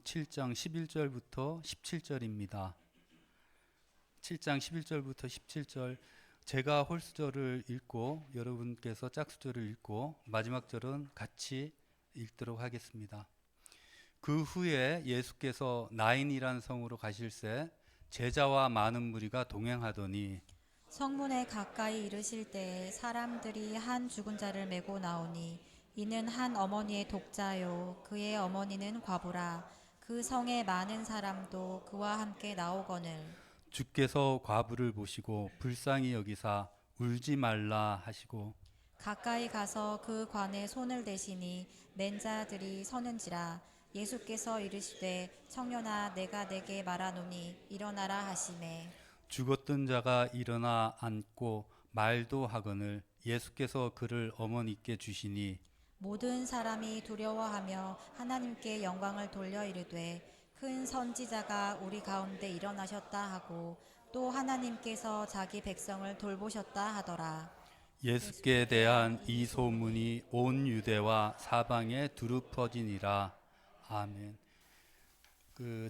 7장 11절부터 17절입니다. 7장 11절부터 17절, 제가 홀수절을 읽고 여러분께서 짝수절을 읽고 마지막 절은 같이 읽도록 하겠습니다. 그 후에 예수께서 나인이란 성으로 가실새 제자와 많은 무리가 동행하더니 성문에 가까이 이르실 때에 사람들이 한 죽은 자를 메고 나오니 이는 한 어머니의 독자요 그의 어머니는 과부라. 그 성에 많은 사람도 그와 함께 나오거늘 주께서 과부를 보시고 불쌍히 여기사 울지 말라 하시고 가까이 가서 그 관에 손을 대시니 맨 자들이 서는지라. 예수께서 이르시되 청년아 내가 내게 말하노니 일어나라 하시매 죽었던 자가 일어나 앉고 말도 하거늘 예수께서 그를 어머니께 주시니 모든 사람이 두려워하며 하나님께 영광을 돌려 이르되 큰 선지자가 우리 가운데 일어나셨다 하고 또 하나님께서 자기 백성을 돌보셨다 하더라. 예수께 대한 이 소문이 온 유대와 사방에 두루 퍼지니라. 아멘.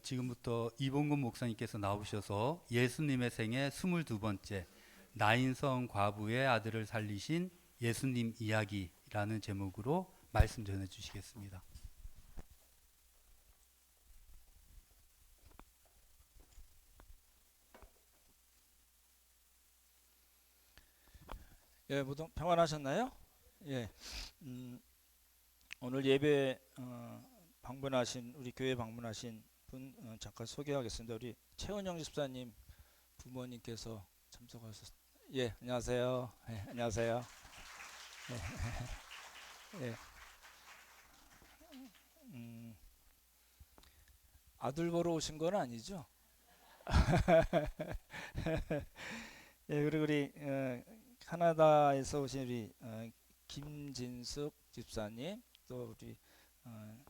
지금부터 이봉근 목사님께서 나오셔서 예수님의 생애 22번째 나인성 과부의 아들을 살리신 예수님 이야기라는 제목으로 말씀 전해 주시겠습니다. 예, 모두 평안하셨나요? 예, 오늘 예배 방문하신 우리 교회 방문하신 분 잠깐 소개하겠습니다. 우리 최은영 집사님 부모님께서 참석하셨. 예, 안녕하세요. 예, 안녕하세요. 예, 예, 아들 보러 오신 건 아니죠? 예, 그리고 우리 캐나다에서 오신 우리 김진숙 집사님, 또 우리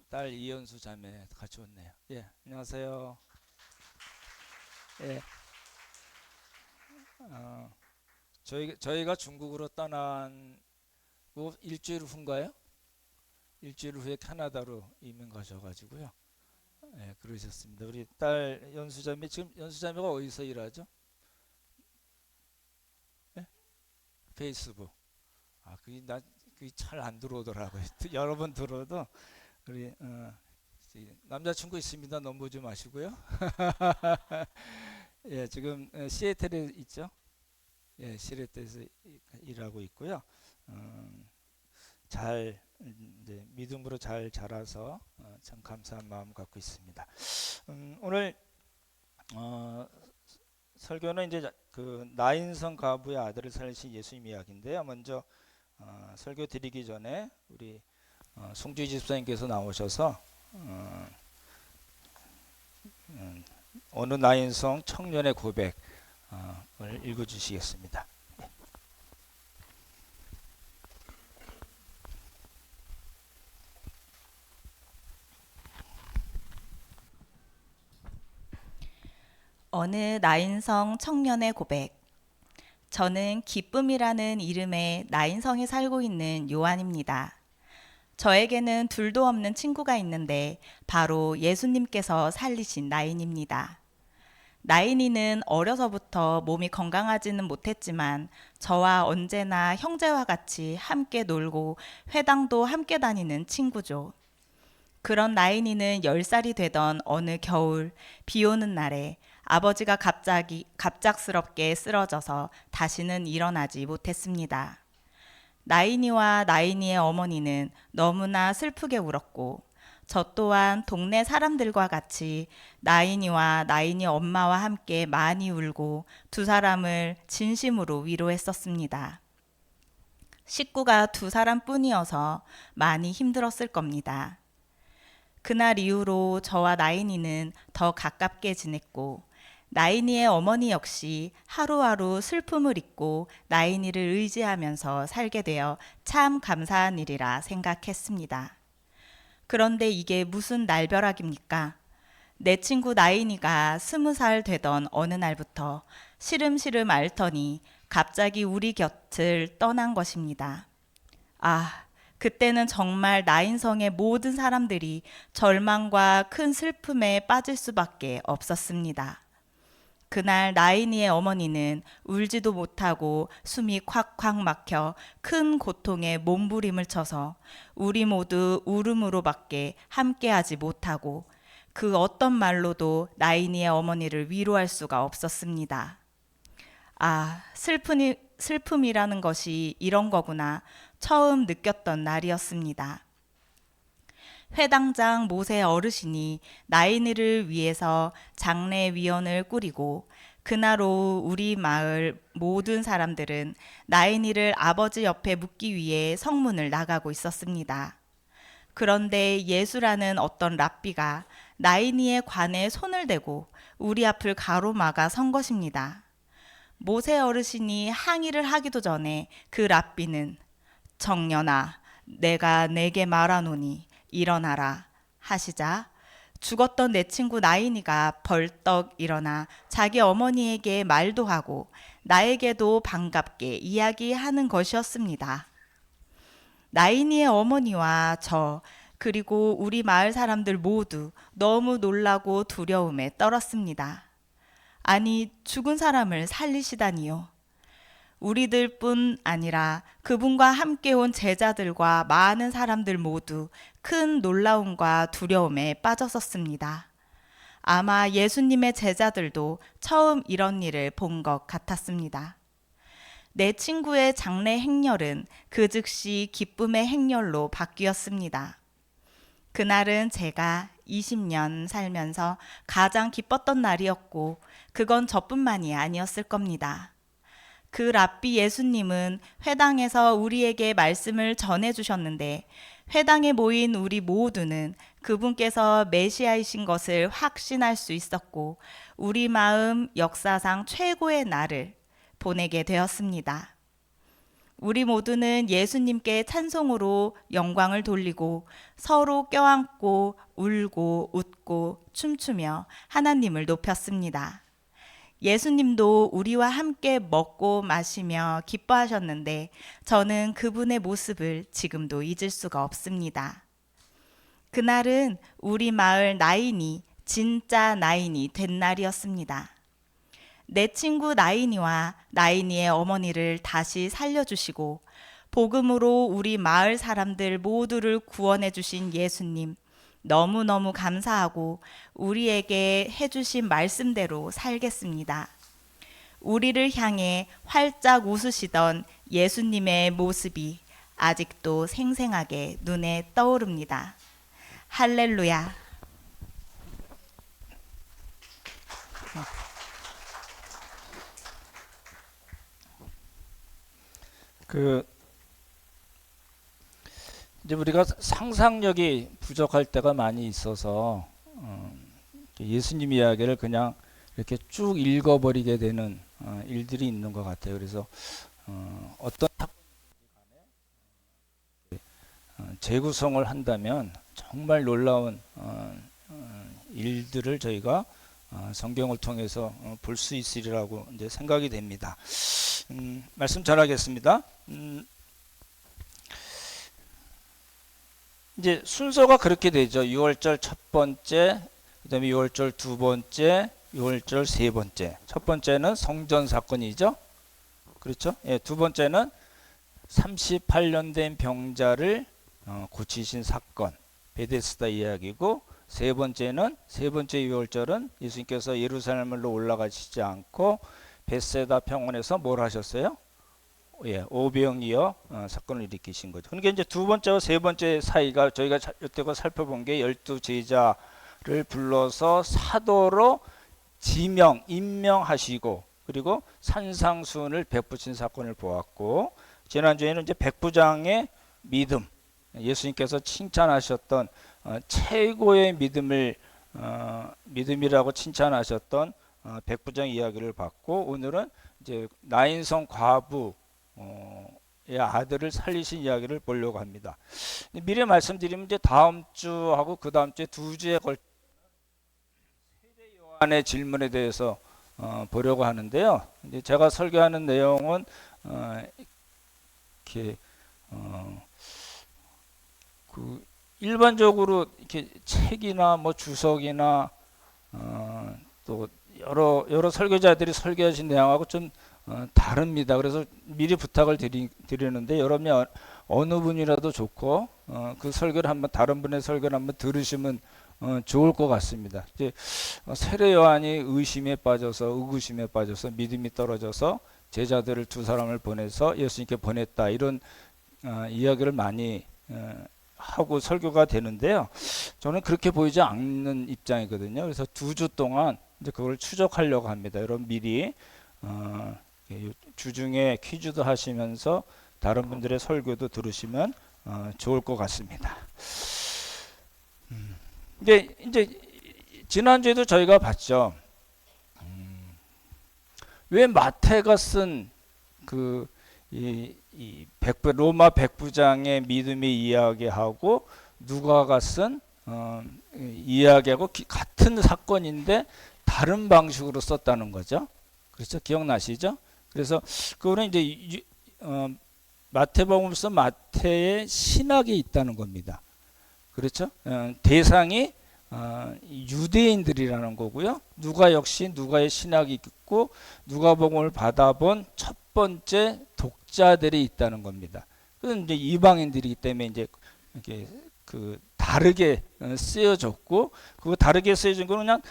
딸 이현수 자매 같이 왔네요. 예, 안녕하세요. 예, 저희가 중국으로 떠난 뭐 일주일 후인가요? 일주일 후에 캐나다로 이민 가셔가지고요. 예, 그러셨습니다. 우리 딸 연수 자매, 지금 연수 자매가 어디서 일하죠? 예? 페이스북. 아, 그게 잘 안 들어오더라고요. 여러 번 들어도 우리 남자친구 있습니다. 넘보지 마시고요. 예, 지금 시애틀에 있죠. 예, 시애틀에서 일하고 있고요. 잘 이제 믿음으로 잘 자라서 참 감사한 마음 갖고 있습니다. 오늘 설교는 이제 그 나인성 과부의 아들을 살리신 예수님 이야기인데요. 먼저 설교 드리기 전에 우리 송주희 집사님께서 나오셔서 어느 나인성 청년의 고백을 읽어주시겠습니다. 어느 나인성 청년의 고백. 저는 기쁨이라는 이름의 나인성에 살고 있는 요한입니다. 저에게는 둘도 없는 친구가 있는데 바로 예수님께서 살리신 나인입니다. 나인이는 어려서부터 몸이 건강하지는 못했지만 저와 언제나 형제와 같이 함께 놀고 회당도 함께 다니는 친구죠. 그런 나인이는 10살이 되던 어느 겨울 비 오는 날에 아버지가 갑작스럽게 쓰러져서 다시는 일어나지 못했습니다. 나인이와 나인이의 어머니는 너무나 슬프게 울었고 저 또한 동네 사람들과 같이 나인이와 나인이 엄마와 함께 많이 울고 두 사람을 진심으로 위로했었습니다. 식구가 두 사람뿐이어서 많이 힘들었을 겁니다. 그날 이후로 저와 나인이는 더 가깝게 지냈고 나인이의 어머니 역시 하루하루 슬픔을 잊고 나인이를 의지하면서 살게 되어 참 감사한 일이라 생각했습니다. 그런데 이게 무슨 날벼락입니까? 내 친구 나인이가 20살 되던 어느 날부터 시름시름 앓더니 갑자기 우리 곁을 떠난 것입니다. 아, 그때는 정말 나인성의 모든 사람들이 절망과 큰 슬픔에 빠질 수밖에 없었습니다. 그날 나인이의 어머니는 울지도 못하고 숨이 콱콱 막혀 큰 고통에 몸부림을 쳐서 우리 모두 울음으로밖에 함께하지 못하고 그 어떤 말로도 나인이의 어머니를 위로할 수가 없었습니다. 아, 슬픔이라는 것이 이런 거구나 처음 느꼈던 날이었습니다. 회당장 모세 어르신이 나인이를 위해서 장례위원을 꾸리고 그날 오후 우리 마을 모든 사람들은 나인이를 아버지 옆에 묻기 위해 성문을 나가고 있었습니다. 그런데 예수라는 어떤 랍비가 나인이의 관에 손을 대고 우리 앞을 가로막아 선 것입니다. 모세 어르신이 항의를 하기도 전에 그 랍비는 청년아, 내가 내게 말하노니 일어나라 하시자 죽었던 내 친구 나인이가 벌떡 일어나 자기 어머니에게 말도 하고 나에게도 반갑게 이야기하는 것이었습니다. 나인이의 어머니와 저 그리고 우리 마을 사람들 모두 너무 놀라고 두려움에 떨었습니다. 아니, 죽은 사람을 살리시다니요. 우리들뿐 아니라 그분과 함께 온 제자들과 많은 사람들 모두 큰 놀라움과 두려움에 빠졌었습니다. 아마 예수님의 제자들도 처음 이런 일을 본 것 같았습니다. 내 친구의 장례 행렬은 그 즉시 기쁨의 행렬로 바뀌었습니다. 그날은 제가 20년 살면서 가장 기뻤던 날이었고 그건 저뿐만이 아니었을 겁니다. 그 랍비 예수님은 회당에서 우리에게 말씀을 전해주셨는데 회당에 모인 우리 모두는 그분께서 메시아이신 것을 확신할 수 있었고 우리 마음 역사상 최고의 날을 보내게 되었습니다. 우리 모두는 예수님께 찬송으로 영광을 돌리고 서로 껴안고 울고 웃고 춤추며 하나님을 높였습니다. 예수님도 우리와 함께 먹고 마시며 기뻐하셨는데 저는 그분의 모습을 지금도 잊을 수가 없습니다. 그날은 우리 마을 나인이 진짜 나인이 된 날이었습니다. 내 친구 나인이와 나인이의 어머니를 다시 살려주시고 복음으로 우리 마을 사람들 모두를 구원해 주신 예수님 너무너무 감사하고 우리에게 해주신 말씀대로 살겠습니다. 우리를 향해 활짝 웃으시던 예수님의 모습이 아직도 생생하게 눈에 떠오릅니다. 할렐루야. 이제 우리가 상상력이 부족할 때가 많이 있어서 예수님 이야기를 그냥 이렇게 쭉 읽어버리게 되는 일들이 있는 것 같아요. 그래서 어떤 재구성을 한다면 정말 놀라운 일들을 저희가 성경을 통해서 볼 수 있으리라고 이제 생각이 됩니다. 말씀 전하겠습니다. 이제 순서가 그렇게 되죠. 6월절 첫 번째, 그다음에 6월절 두 번째, 6월절 세 번째. 첫 번째는 성전 사건이죠. 그렇죠? 예, 두 번째는 38년 된 병자를 고치신 사건, 베데스다 이야기고, 세 번째 6월절은 예수님께서 예루살렘으로 올라가시지 않고 벳세다 평원에서 뭘 하셨어요? 예, 오병이어 사건을 일으키신 거죠. 그러니까 이제 두 번째와 세 번째 사이가 저희가 이때껏 살펴본 게 12제자를 불러서 사도로 임명하시고 그리고 산상수훈을 베푸신 사건을 보았고, 지난주에는 이제 백부장의 믿음, 예수님께서 칭찬하셨던 최고의 믿음이라고 칭찬하셨던 백부장 이야기를 봤고, 오늘은 이제 나인성 과부 의 아들을 살리신 이야기를 보려고 합니다. 미리 말씀드리면 이제 다음 주하고 그 다음 주에 두 주에 걸쳐 세례 요한의 질문에 대해서 보려고 하는데요. 이제 제가 설교하는 내용은 이렇게 그 일반적으로 이렇게 책이나 뭐 주석이나 또 여러 설교자들이 설교하신 내용하고 좀 다릅니다. 그래서 미리 부탁을 드리는데 여러분이 어느 분이라도 좋고 그 설교를 한번 다른 분의 설교를 한번 들으시면 좋을 것 같습니다. 이제 세례 요한이 의심에 빠져서 의구심에 빠져서 믿음이 떨어져서 제자들을 두 사람을 보내서 예수님께 보냈다 이런 이야기를 많이 하고 설교가 되는데요. 저는 그렇게 보이지 않는 입장이거든요. 그래서 2주 동안 이제 그걸 추적하려고 합니다. 여러분 미리 주중에 퀴즈도 하시면서 다른 분들의 설교도 들으시면 좋을 것 같습니다. 이제 지난주에도 저희가 봤죠. 왜 마태가 쓴 그 로마 백부장의 믿음의 이야기하고 누가가 쓴 이야기하고 같은 사건인데 다른 방식으로 썼다는 거죠. 그렇죠? 기억나시죠? 그래서 그거는 이제 마태복음서 마태의 신학이 있다는 겁니다. 그렇죠? 대상이 유대인들이라는 거고요. 누가 역시 누가의 신학이 있고 누가복음을 받아본 첫 번째 독자들이 있다는 겁니다. 그건 이제 이방인들이기 때문에 이제 이렇게 다르게 쓰여졌고 그 다르게 쓰여진 거는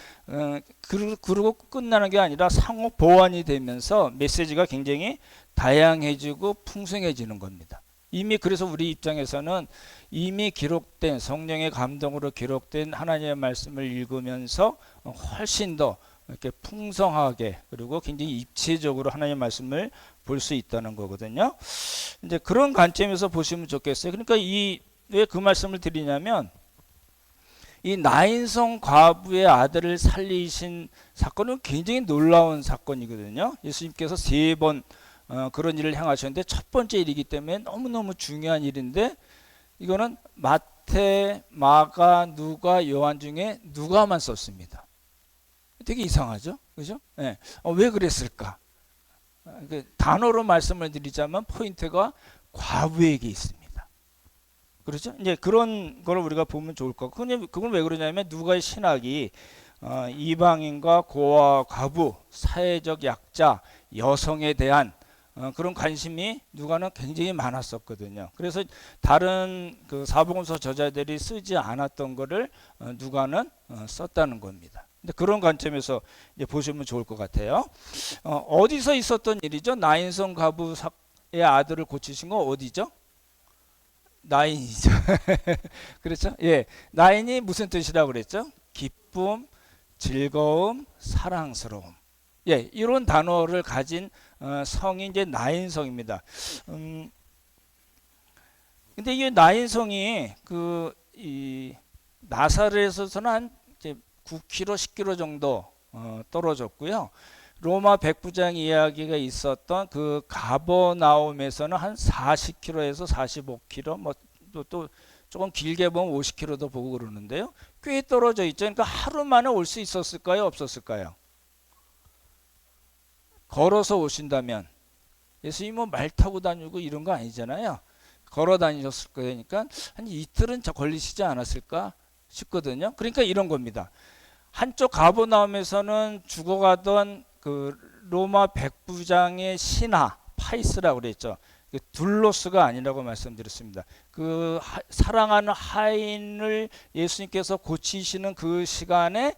그냥 그러고 끝나는 게 아니라 상호 보완이 되면서 메시지가 굉장히 다양해지고 풍성해지는 겁니다. 이미 그래서 우리 입장에서는 이미 기록된 성령의 감동으로 기록된 하나님의 말씀을 읽으면서 훨씬 더 이렇게 풍성하게 그리고 굉장히 입체적으로 하나님의 말씀을 볼 수 있다는 거거든요. 이제 그런 관점에서 보시면 좋겠어요. 그러니까 왜 그 말씀을 드리냐면 이 나인성 과부의 아들을 살리신 사건은 굉장히 놀라운 사건이거든요. 예수님께서 3번 그런 일을 행하셨는데 첫 번째 일이기 때문에 너무너무 중요한 일인데 이거는 마태, 마가, 누가, 요한 중에 누가만 썼습니다. 되게 이상하죠? 그죠? 네. 왜 그랬을까? 단어로 말씀을 드리자면 포인트가 과부에게 있습니다. 그렇죠? 이제 그런 걸 우리가 보면 좋을 것 같고, 그건 왜 그러냐면 누가의 신학이 이방인과 고아, 과부, 사회적 약자, 여성에 대한 그런 관심이 누가는 굉장히 많았었거든요. 그래서 다른 그 사복음서 저자들이 쓰지 않았던 거를 누가는 썼다는 겁니다. 근데 그런 관점에서 이제 보시면 좋을 것 같아요. 어디서 있었던 일이죠? 나인성 과부의 아들을 고치신 거 어디죠? 나인이죠. 그렇죠? 예, 나인이 무슨 뜻이라고 그랬죠? 기쁨, 즐거움, 사랑스러움. 예, 이런 단어를 가진 성이 이제 나인성입니다. 근데 이 나인성이 이 나사렛에서는 한 이제 9km, 10km 정도 떨어졌고요. 로마 백부장 이야기가 있었던 그 가버나움에서는 한 40km에서 45km, 뭐 또 조금 길게 보면 50km도 보고 그러는데요. 꽤 떨어져 있죠. 그러니까 하루 만에 올 수 있었을까요? 없었을까요? 걸어서 오신다면 예수님 뭐 말 타고 다니고 이런 거 아니잖아요. 걸어 다니셨을 거니까 한 이틀은 걸리시지 않았을까 싶거든요. 그러니까 이런 겁니다. 한쪽 가버나움에서는 죽어가던 그 로마 백부장의 신하 파이스라고 그랬죠. 둘로스가 아니라고 말씀드렸습니다. 그 사랑하는 하인을 예수님께서 고치시는 그 시간에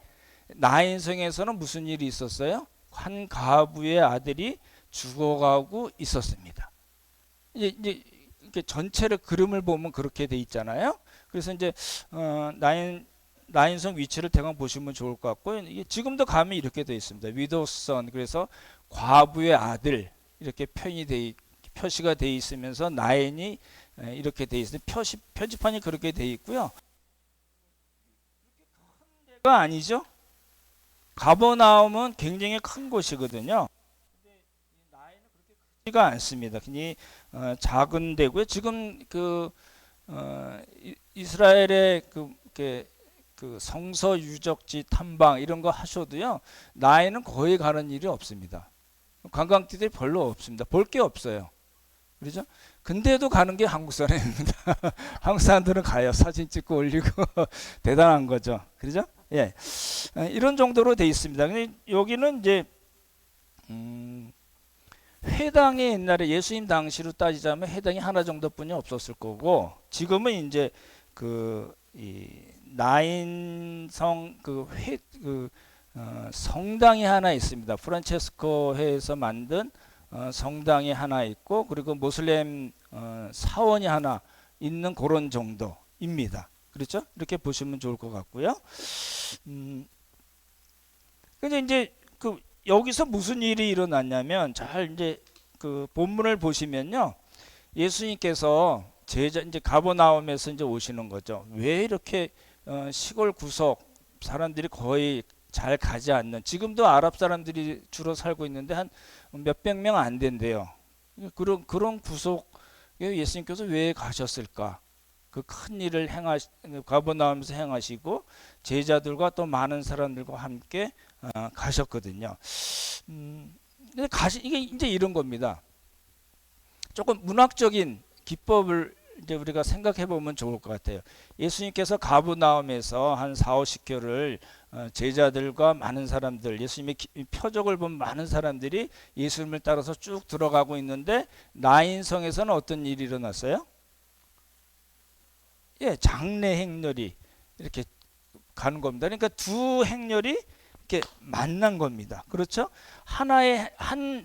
나인성에서는 무슨 일이 있었어요? 한 과부의 아들이 죽어가고 있었습니다. 이제 이렇게 전체를 그림을 보면 그렇게 돼 있잖아요. 그래서 이제 나인성 위치를 대강 보시면 좋을 것 같고, 이게 지금도 가면 이렇게 되어 있습니다. 위도우선, 그래서 과부의 아들 이렇게 표시가 되어 있으면서 나인이 이렇게 되어 있습니다. 표지판이 그렇게 되어 있고요. 큰 데가 아니죠. 가버나움은 굉장히 큰 곳이거든요. 근데 나인은 그렇게 크지가 않습니다. 굉장히 작은 데고요. 지금 이스라엘의 그 성서 유적지 탐방 이런 거 하셔도요, 나인은 거의 가는 일이 없습니다. 관광지들이 별로 없습니다. 볼 게 없어요. 그렇죠? 근데도 가는 게 한국 사람입니다. 한국 사람들은 가요. 사진 찍고 올리고 대단한 거죠. 그렇죠? 예. 이런 정도로 돼 있습니다. 근데 여기는 이제 회당이 옛날에 예수님 당시로 따지자면 회당이 하나 정도뿐이 없었을 거고, 지금은 이제 이 나인성 성당이 하나 있습니다. 프란체스코 회에서 만든 성당이 하나 있고, 그리고 모슬렘 사원이 하나 있는 그런 정도입니다. 그렇죠? 이렇게 보시면 좋을 것 같고요. 근데 이제 여기서 무슨 일이 일어났냐면, 잘 이제 본문을 보시면요, 예수님께서 제자 이제 가버나움에서 이제 오시는 거죠. 왜 이렇게 시골 구석 사람들이 거의 잘 가지 않는, 지금도 아랍 사람들이 주로 살고 있는데 한 몇백 명 안 된대요. 그런 구석에 예수님께서 왜 가셨을까? 그 큰 일을 가버나움에서 행하시고 제자들과 또 많은 사람들과 함께 가셨거든요. 근데 이게 이제 이런 겁니다. 조금 문학적인 기법을 이제 우리가 생각해 보면 좋을 것 같아요. 예수님께서 가버나움에서 한 4, 50교를 제자들과 많은 사람들, 예수님의 표적을 본 많은 사람들이 예수님을 따라서 쭉 들어가고 있는데, 나인성에서는 어떤 일이 일어났어요? 예, 장례 행렬이 이렇게 가는 겁니다. 그러니까 두 행렬이 이렇게 만난 겁니다. 그렇죠? 한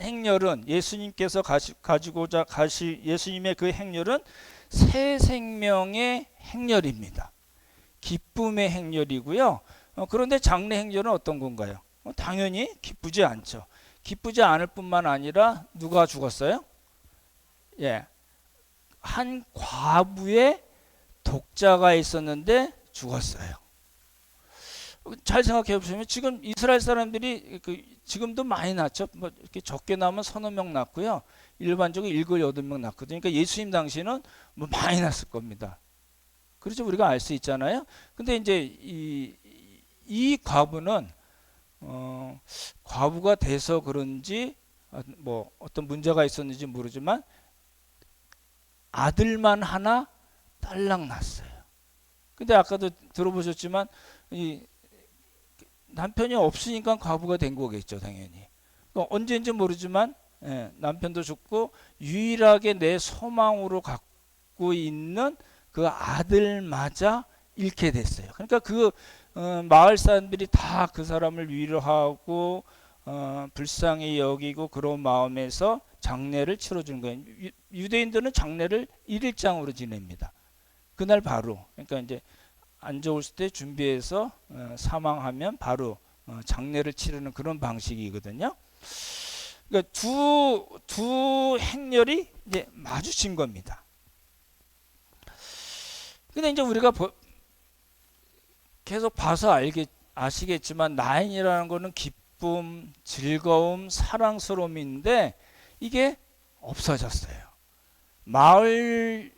행렬은 예수님께서 가지고자 가실 예수님의 그 행렬은 새 생명의 행렬입니다. 기쁨의 행렬이고요. 그런데 장례 행렬은 어떤 건가요? 당연히 기쁘지 않죠. 기쁘지 않을 뿐만 아니라 누가 죽었어요? 예, 한 과부의 독자가 있었는데 죽었어요. 잘 생각해 보시면 지금 이스라엘 사람들이 지금도 많이 낳죠. 뭐 이렇게 적게 낳으면 서너 명 낳고요. 일반적으로 7, 8명 낳거든요. 그러니까 예수님 당시는 뭐 많이 낳았을 겁니다. 그렇죠? 우리가 알 수 있잖아요. 근데 이제 이 과부는 과부가 돼서 그런지 뭐 어떤 문제가 있었는지 모르지만 아들만 하나 딸랑 낳았어요. 근데 아까도 들어보셨지만 이 남편이 없으니까 과부가 된 거겠죠, 당연히. 언제인지 모르지만 남편도 죽고 유일하게 내 소망으로 갖고 있는 그 아들마저 잃게 됐어요. 그러니까 마을 사람들이 다 그 사람을 위로하고 불쌍히 여기고 그런 마음에서 장례를 치러주는 거예요. 유대인들은 장례를 1일장으로 지냅니다. 그날 바로, 그러니까 이제 안 좋을 때 준비해서 사망하면 바로 장례를 치르는 그런 방식이거든요. 그러니까 두 행렬이 이제 마주친 겁니다. 근데 이제 우리가 계속 봐서 아시겠지만 나인이라는 거는 기쁨, 즐거움, 사랑스러움인데 이게 없어졌어요. 마을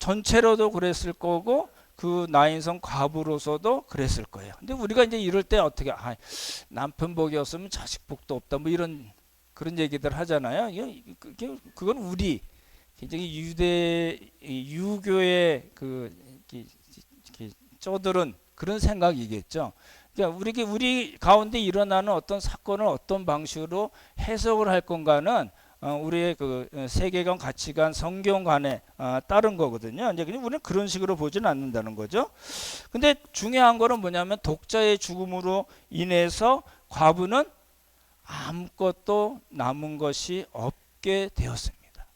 전체로도 그랬을 거고 그 나인성 과부로서도 그랬을 거예요. 근데 우리가 이제 이럴 때 어떻게 남편 복이 없으면 자식 복도 없다 뭐 이런 그런 얘기들 하잖아요. 그건 우리 굉장히 유교의 쪼들은 그런 생각이겠죠. 그러니까 우리 가운데 일어나는 어떤 사건을 어떤 방식으로 해석을 할 건가는 우리의 그 세계관, 가치관, 성경관에 따른 거거든요. 이제 우리는 그런 식으로 보지는 않는다는 거죠. 근데 중요한 거는 뭐냐면 독자의 죽음으로 인해서 과부는 아무것도 남은 것이 없게 되었습니다.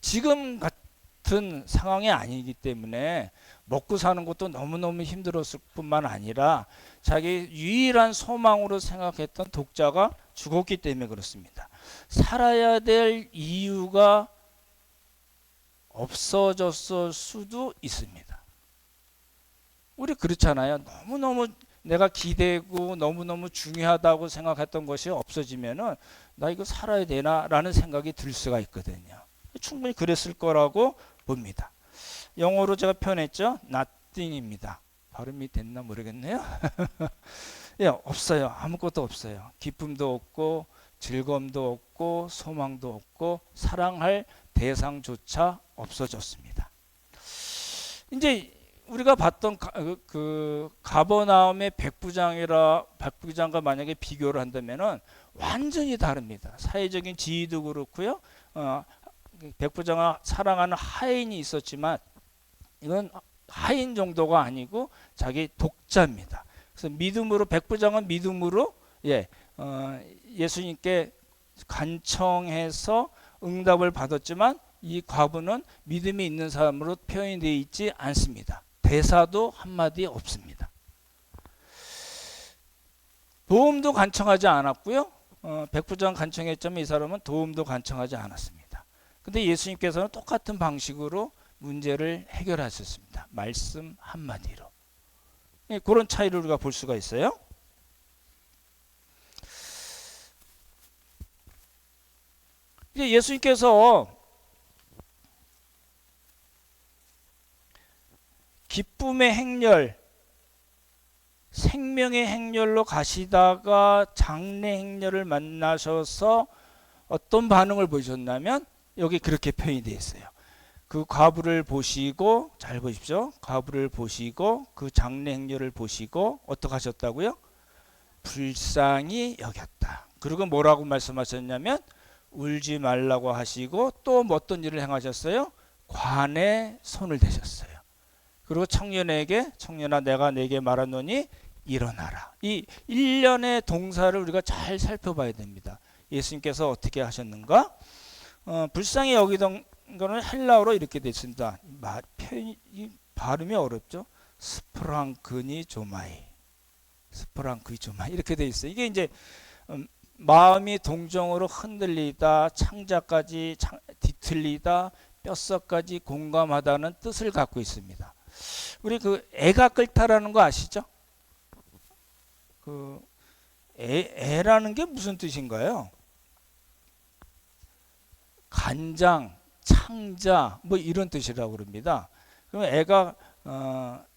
지금 같은 상황이 아니기 때문에 먹고 사는 것도 너무너무 힘들었을 뿐만 아니라 자기 유일한 소망으로 생각했던 독자가 죽었기 때문에 그렇습니다. 살아야 될 이유가 없어졌을 수도 있습니다. 우리 그렇잖아요. 너무너무 내가 기대고 너무너무 중요하다고 생각했던 것이 없어지면은 나 이거 살아야 되나 라는 생각이 들 수가 있거든요. 충분히 그랬을 거라고 봅니다. 영어로 제가 표현했죠. nothing입니다. 발음이 됐나 모르겠네요. 예, 없어요. 아무것도 없어요. 기쁨도 없고 즐거움도 없고 소망도 없고 사랑할 대상조차 없어졌습니다. 이제 우리가 봤던 그 가버나움의 백부장과 만약에 비교를 한다면은 완전히 다릅니다. 사회적인 지위도 그렇고요. 백부장을 사랑하는 하인이 있었지만 이건 하인 정도가 아니고 자기 독자입니다. 그래서 믿음으로 백부장은 믿음으로 예수님께 간청해서 응답을 받았지만 이 과부는 믿음이 있는 사람으로 표현이 되어 있지 않습니다. 대사도 한마디 없습니다. 도움도 간청하지 않았고요. 백부장 간청했지만 이 사람은 도움도 간청하지 않았습니다. 근데 예수님께서는 똑같은 방식으로 문제를 해결하셨습니다. 말씀 한마디로. 그런 차이를 우리가 볼 수가 있어요. 이제 예수님께서 기쁨의 행렬, 생명의 행렬로 가시다가 장례 행렬을 만나셔서 어떤 반응을 보이셨냐면 여기 그렇게 표현이 되어 있어요. 그 과부를 보시고, 잘 보십시오. 과부를 보시고 그 장례 행렬을 보시고 어떻게 하셨다고요? 불쌍히 여겼다. 그리고 뭐라고 말씀하셨냐면 울지 말라고 하시고 또 어떤 일을 행하셨어요? 관에 손을 대셨어요. 그리고 청년에게 청년아 내가 내게 말하노니 일어나라. 이 일련의 동사를 우리가 잘 살펴봐야 됩니다. 예수님께서 어떻게 하셨는가? 불쌍히 여기던 거는 헬라어로 이렇게 되어 있습니다. 발음이 어렵죠? 스프랑크니 조마이. 스프랑크니 조마이 이렇게 되어 있어요. 이게 이제 마음이 동정으로 흔들리다, 창자까지 뒤틀리다, 뼛속까지 공감하다는 뜻을 갖고 있습니다. 우리 그 애가 끓다라는 거 아시죠? 그 애라는 게 무슨 뜻인가요? 간장, 창자 뭐 이런 뜻이라고 그럽니다. 그럼 애가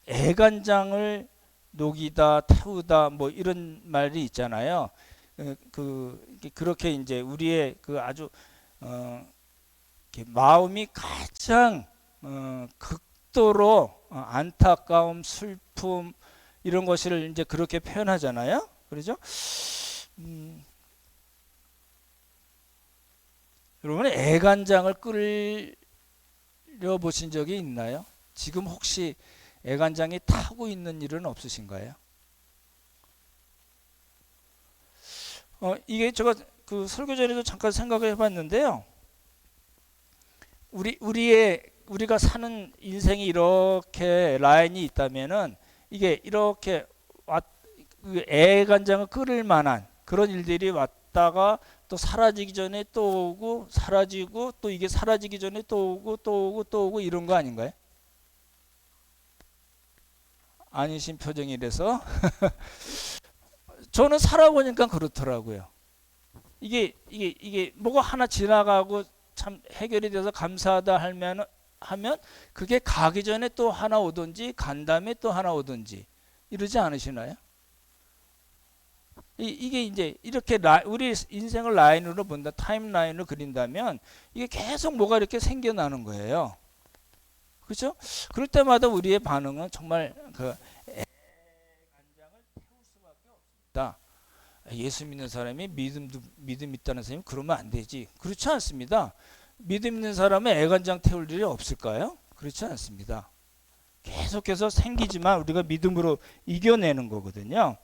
애간장을 녹이다, 태우다 뭐 이런 말이 있잖아요. 그렇게 이제 우리의 그 아주 마음이 가장 극도로 안타까움, 슬픔 이런 것을 이제 그렇게 표현하잖아요. 그렇죠? 여러분 애간장을 끓여 보신 적이 있나요? 지금 혹시 애간장이 타고 있는 일은 없으신가요? 이게 제가 그 설교 전에도 잠깐 생각을 해봤는데요. 우리가 사는 인생이 이렇게 라인이 있다면은 이게 이렇게 애간장을 끓일 만한 그런 일들이 왔다가 또 사라지기 전에 또 오고 사라지고 또 이게 사라지기 전에 또 오고 또 오고 또 오고 이런 거 아닌가요? 아니신 표정이라서 저는 살아보니까 그렇더라고요. 이게 뭐가 하나 지나가고 참 해결이 돼서 감사하다 하면 그게 가기 전에 또 하나 오든지 간 다음에 또 하나 오든지 이러지 않으시나요? 이게 이제 이렇게 우리 인생을 라인으로 본다, 타임라인을 그린다면 이게 계속 뭐가 이렇게 생겨나는 거예요. 그렇죠? 그럴 때마다 우리의 반응은 정말 그 애간장을 태울 수밖에 없습니다. 예수 믿는 사람이 믿음 있다는 사람이 그러면 안 되지. 그렇지 않습니다. 믿음 있는 사람은 애간장 태울 일이 없을까요? 그렇지 않습니다. 계속해서 생기지만 우리가 믿음으로 이겨내는 거거든요.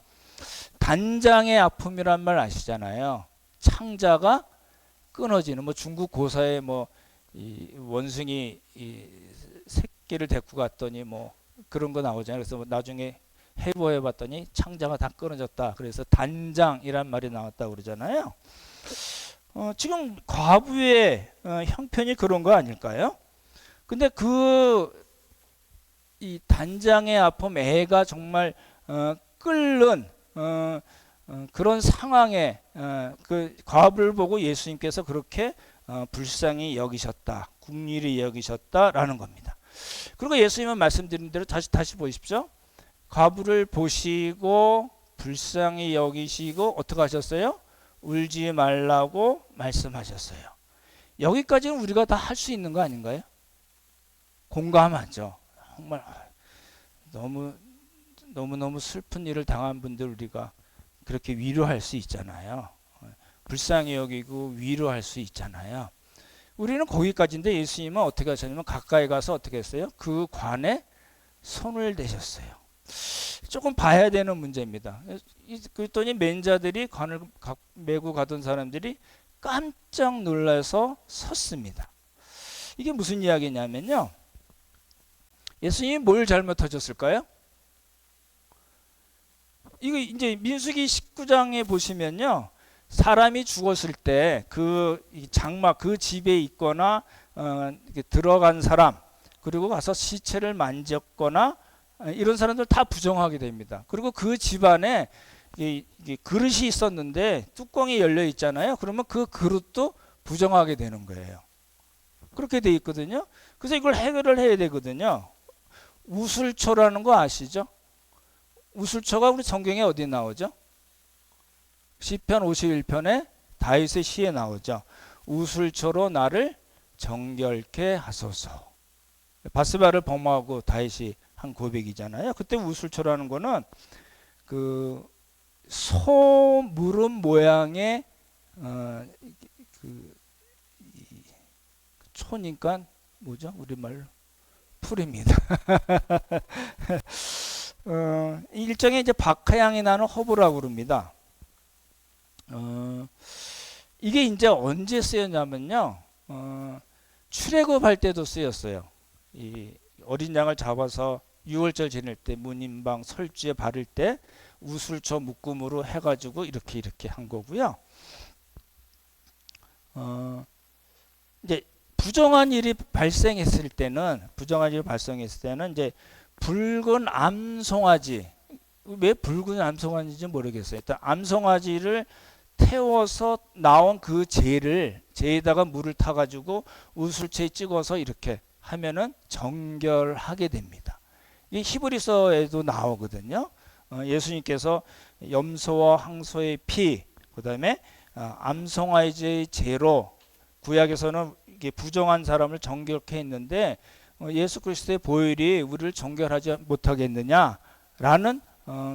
단장의 아픔이란 말 아시잖아요. 창자가 끊어지는 뭐 중국 고사에 뭐 이 원숭이 이 새끼를 데리고 갔더니 뭐 그런 거 나오잖아요. 그래서 뭐 나중에 해부해 봤더니 창자가 다 끊어졌다. 그래서 단장이란 말이 나왔다고 그러잖아요. 지금 과부의 형편이 그런 거 아닐까요? 근데 이 단장의 아픔, 애가 정말 끓는 그런 상황에 그 과부를 보고 예수님께서 그렇게 불쌍히 여기셨다, 긍휼히 여기셨다라는 겁니다. 그리고 예수님은 말씀드린 대로 다시 보십시오. 과부를 보시고 불쌍히 여기시고 어떻게 하셨어요? 울지 말라고 말씀하셨어요. 여기까지는 우리가 다 할 수 있는 거 아닌가요? 공감하죠. 정말 너무 슬픈 일을 당한 분들 우리가 그렇게 위로할 수 있잖아요. 불쌍히 여기고 위로할 수 있잖아요. 우리는 거기까지인데 예수님은 어떻게 하셨냐면 가까이 가서 어떻게 했어요? 그 관에 손을 대셨어요. 조금 봐야 되는 문제입니다. 그랬더니 맨자들이 관을 메고 가던 사람들이 깜짝 놀라서 섰습니다. 이게 무슨 이야기냐면요. 예수님이 뭘 잘못하셨을까요? 이거 이제 민수기 19장에 보시면요. 사람이 죽었을 때 그 장막 그 집에 있거나 들어간 사람 그리고 가서 시체를 만졌거나 이런 사람들 다 부정하게 됩니다. 그리고 그 집안에 그릇이 있었는데 뚜껑이 열려 있잖아요. 그러면 그 그릇도 부정하게 되는 거예요. 그렇게 돼 있거든요. 그래서 이걸 해결을 해야 되거든요. 우슬초라는 거 아시죠? 우슬초가 우리 성경에 어디 나오죠? 시편 51편에 다윗의 시에 나오죠. 우슬초로 나를 정결케 하소서. 바스바를 범하고 다윗이 한 고백이잖아요. 그때 우슬초라는 거는 그 소 무릎 모양의 초니까 뭐죠? 우리말로 풀입니다. 일종의 이제 박하향이 나는 허브라고 그럽니다. 이게 이제 언제 쓰였냐면요. 출애굽할 때도 쓰였어요. 이 어린 양을 잡아서 유월절 지낼 때 문인방 설주에 바를 때 우슬초 묶음으로 해가지고 이렇게 한 거고요. 이제 부정한 일이 발생했을 때는 이제 붉은 암송아지, 왜 붉은 암송아지인지 모르겠어요. 일단 암송아지를 태워서 나온 그 재에다가 물을 타가지고 우슬초에 찍어서 이렇게 하면은 정결하게 됩니다. 이 히브리서에도 나오거든요. 예수님께서 염소와 항소의 피, 그 다음에 암송아지의 재로 구약에서는 이게 부정한 사람을 정결케 했는데 예수 그리스도의 보혈이 우리를 정결하지 못하겠느냐라는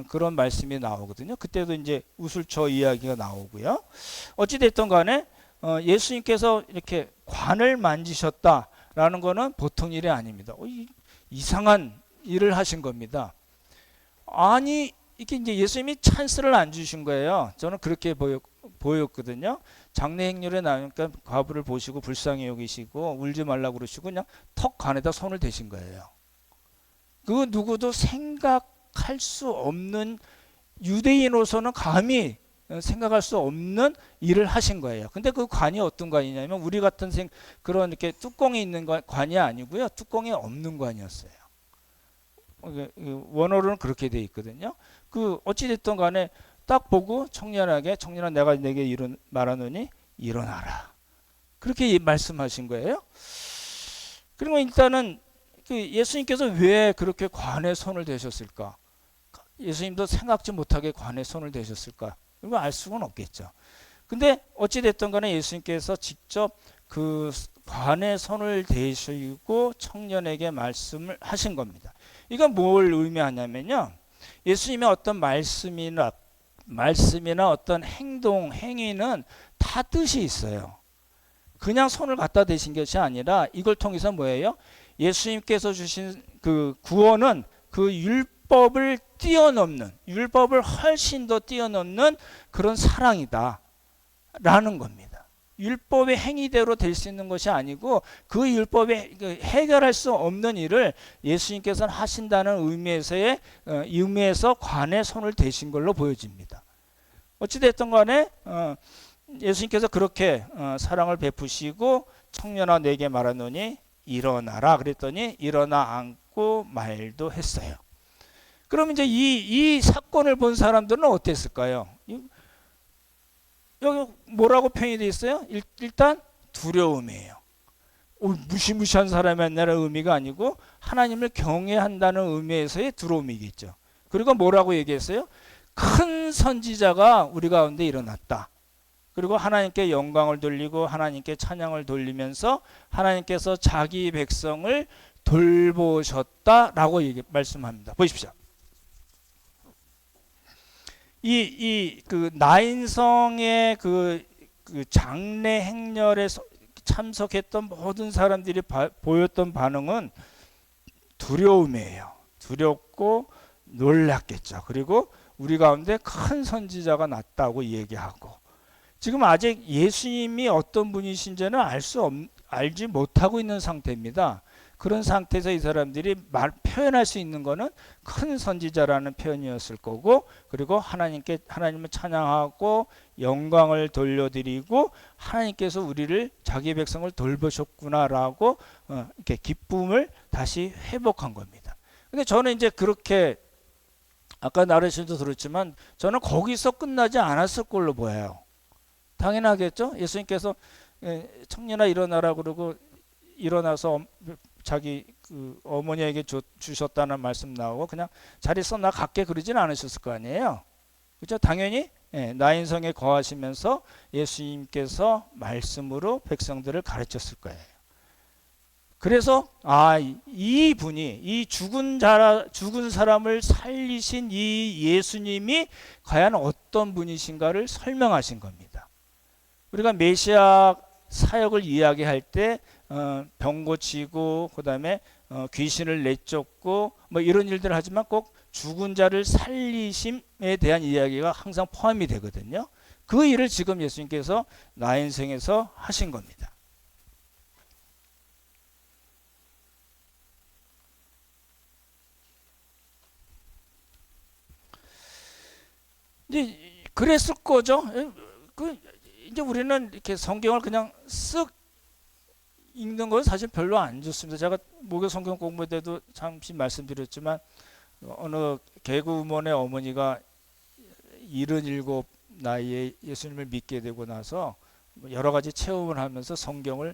그런 말씀이 나오거든요. 그때도 이제 우슬초 이야기가 나오고요. 어찌 됐든 간에 예수님께서 이렇게 관을 만지셨다라는 거는 보통 일이 아닙니다. 이상한 일을 하신 겁니다. 아니 이게 이제 예수님이 찬스를 안 주신 거예요. 저는 그렇게 보였거든요. 장례 행렬에 나오니까 과부를 보시고 불쌍히 여기시고 울지 말라고 그러시고 그냥 턱 간에다 손을 대신 거예요. 그 누구도 생각할 수 없는, 유대인으로서는 감히 생각할 수 없는 일을 하신 거예요. 근데 그 관이 어떤 관이냐면 우리 같은 그런 이렇게 뚜껑이 있는 관이 아니고요. 뚜껑이 없는 관이었어요. 원어로는 그렇게 돼 있거든요. 그 어찌 됐든 간에 딱 보고 청년아 내가 내게 말하노니 일어나라. 그렇게 말씀하신 거예요. 그리고 일단은 예수님께서 왜 그렇게 관에 손을 대셨을까? 예수님도 생각지 못하게 관에 손을 대셨을까? 이거 알 수는 없겠죠. 근데 어찌 됐든 간에 예수님께서 직접 그 관에 손을 대시고 청년에게 말씀을 하신 겁니다. 이건 뭘 의미하냐면요. 예수님의 어떤 말씀이나 어떤 행위는 다 뜻이 있어요. 그냥 손을 갖다 대신 것이 아니라 이걸 통해서 뭐예요? 예수님께서 주신 그 구원은 그 율법을 훨씬 더 뛰어넘는 그런 사랑이다 라는 겁니다. 율법의 행위대로 될 수 있는 것이 아니고 그 율법에 해결할 수 없는 일을 예수님께서는 하신다는 의미에서 관에 손을 대신 걸로 보여집니다. 어찌됐든 간에 예수님께서 그렇게 사랑을 베푸시고 청년아 내게 말하노니 일어나라 그랬더니 일어나 앉고 말도 했어요. 그럼 이제 이 사건을 본 사람들은 어땠을까요? 여기 뭐라고 표현이 되어 있어요? 일단 두려움이에요. 무시무시한 사람이 아니라 의미가 아니고 하나님을 경외한다는 의미에서의 두려움이겠죠. 그리고 뭐라고 얘기했어요? 큰 선지자가 우리 가운데 일어났다. 그리고 하나님께 영광을 돌리고 하나님께 찬양을 돌리면서 하나님께서 자기 백성을 돌보셨다라고 말씀합니다. 보십시오. 그 나인성의 그 장례 행렬에 참석했던 모든 사람들이 보였던 반응은 두려움이에요. 두렵고 놀랐겠죠. 그리고 우리 가운데 큰 선지자가 났다고 얘기하고, 지금 아직 예수님이 어떤 분이신지는 알지 못하고 있는 상태입니다. 그런 상태에서 이 사람들이 표현할 수 있는 거는 큰 선지자라는 표현이었을 거고, 그리고 하나님을 찬양하고 영광을 돌려드리고 하나님께서 우리를 자기 백성을 돌보셨구나라고 이렇게 기쁨을 다시 회복한 겁니다. 근데 저는 이제 그렇게 아까 나르신도 들었지만 저는 거기서 끝나지 않았을 걸로 보여요. 당연하겠죠? 예수님께서 청년아 일어나라 그러고 일어나서 자기 그 어머니에게 주셨다는 말씀 나오고 그냥 자리 나 갈게 그러진 않으셨을 거 아니에요. 그렇죠? 당연히 나인성에 거하시면서 예수님께서 말씀으로 백성들을 가르쳤을 거예요. 그래서 이 분이 이 죽은 사람을 살리신 이 예수님이 과연 어떤 분이신가를 설명하신 겁니다. 우리가 메시아 사역을 이야기할 때 병 고치고 그다음에 귀신을 내쫓고 뭐 이런 일들을 하지만 꼭 죽은 자를 살리심에 대한 이야기가 항상 포함이 되거든요. 그 일을 지금 예수님께서 나인성에서 하신 겁니다. 이제 그랬을 거죠. 이제 우리는 이렇게 성경을 그냥 쓱 읽는 건 사실 별로 안 좋습니다. 제가 목요 성경 공부 때도 잠시 말씀드렸지만 어느 개그우먼의 어머니가 77 나이에 예수님을 믿게 되고 나서 여러 가지 체험을 하면서 성경을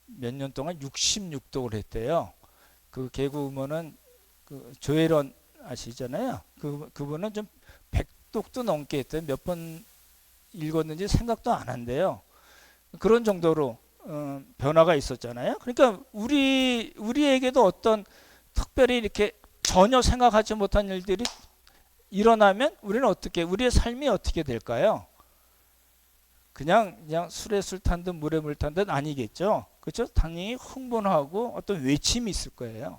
몇 년 동안 66독을 했대요. 그 개그우먼은 그 조혜련 아시잖아요. 그분은 좀 100독도 넘게 했대요. 몇 번 읽었는지 생각도 안 한대요. 그런 정도로 변화가 있었잖아요. 그러니까 우리에게도 어떤 특별히 이렇게 전혀 생각하지 못한 일들이 일어나면 우리는 우리의 삶이 어떻게 될까요? 그냥 술에 술 탄 듯 물에 물 탄 듯 아니겠죠. 그렇죠? 당연히 흥분하고 어떤 외침이 있을 거예요.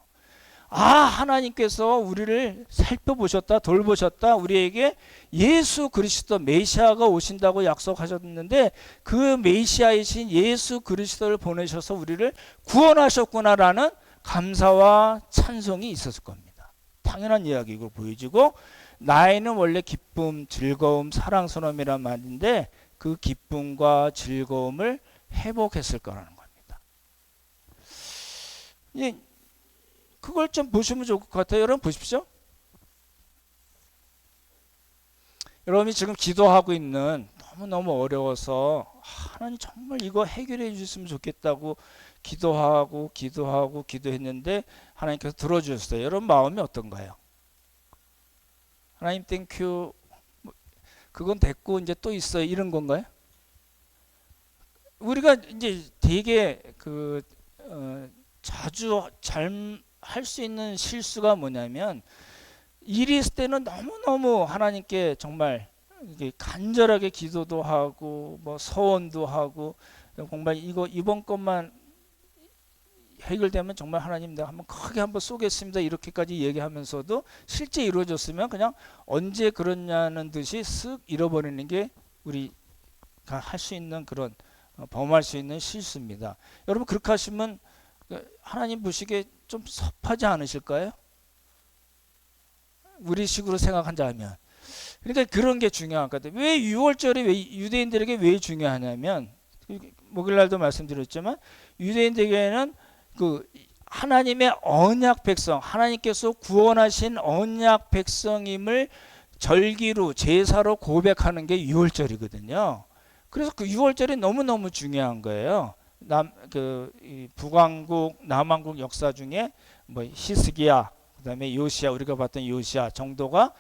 하나님께서 우리를 살펴보셨다, 돌보셨다, 우리에게 예수 그리스도 메시아가 오신다고 약속하셨는데 그 메시아이신 예수 그리스도를 보내셔서 우리를 구원하셨구나라는 감사와 찬송이 있었을 겁니다. 당연한 이야기고 보여지고, 나이는 원래 기쁨, 즐거움, 사랑스러움이란 말인데 그 기쁨과 즐거움을 회복했을 거라는 겁니다. 그걸 좀 보시면 좋을 것 같아요. 여러분 보십시오. 여러분이 지금 기도하고 있는 너무너무 어려워서 하나님 정말 이거 해결해 주셨으면 좋겠다고 기도했는데 하나님께서 들어주셨어요. 여러분 마음이 어떤가요? 하나님 땡큐 그건 됐고 이제 또 있어요 이런 건가요? 우리가 이제 되게 자주 할 수 있는 실수가 뭐냐면 일이 있을 때는 너무너무 하나님께 정말 간절하게 기도도 하고 뭐 서원도 하고 정말 이번 것만 해결되면 정말 하나님 내가 크게 한번 쏘겠습니다 이렇게까지 얘기하면서도 실제 이루어졌으면 그냥 언제 그러냐는 듯이 쓱 잃어버리는 게 우리가 할 수 있는 그런 범할 수 있는 실수입니다. 여러분 그렇게 하시면 하나님 보시기에 좀 섭하지 않으실까요? 우리식으로 생각한다면. 그러니까 그런 게 중요하거든요. 왜 6월절이 유대인들에게 왜 중요하냐면 목요일날도 말씀드렸지만 유대인들에게는 그 하나님의 언약 백성, 하나님께서 구원하신 언약 백성임을 절기로 제사로 고백하는 게 6월절이거든요. 그래서 그 6월절이 너무너무 중요한 거예요. 북왕국, 남왕국 역사 중에 뭐 히스기야, 그다음에 요시야, 우리가 봤던 요시야 정도가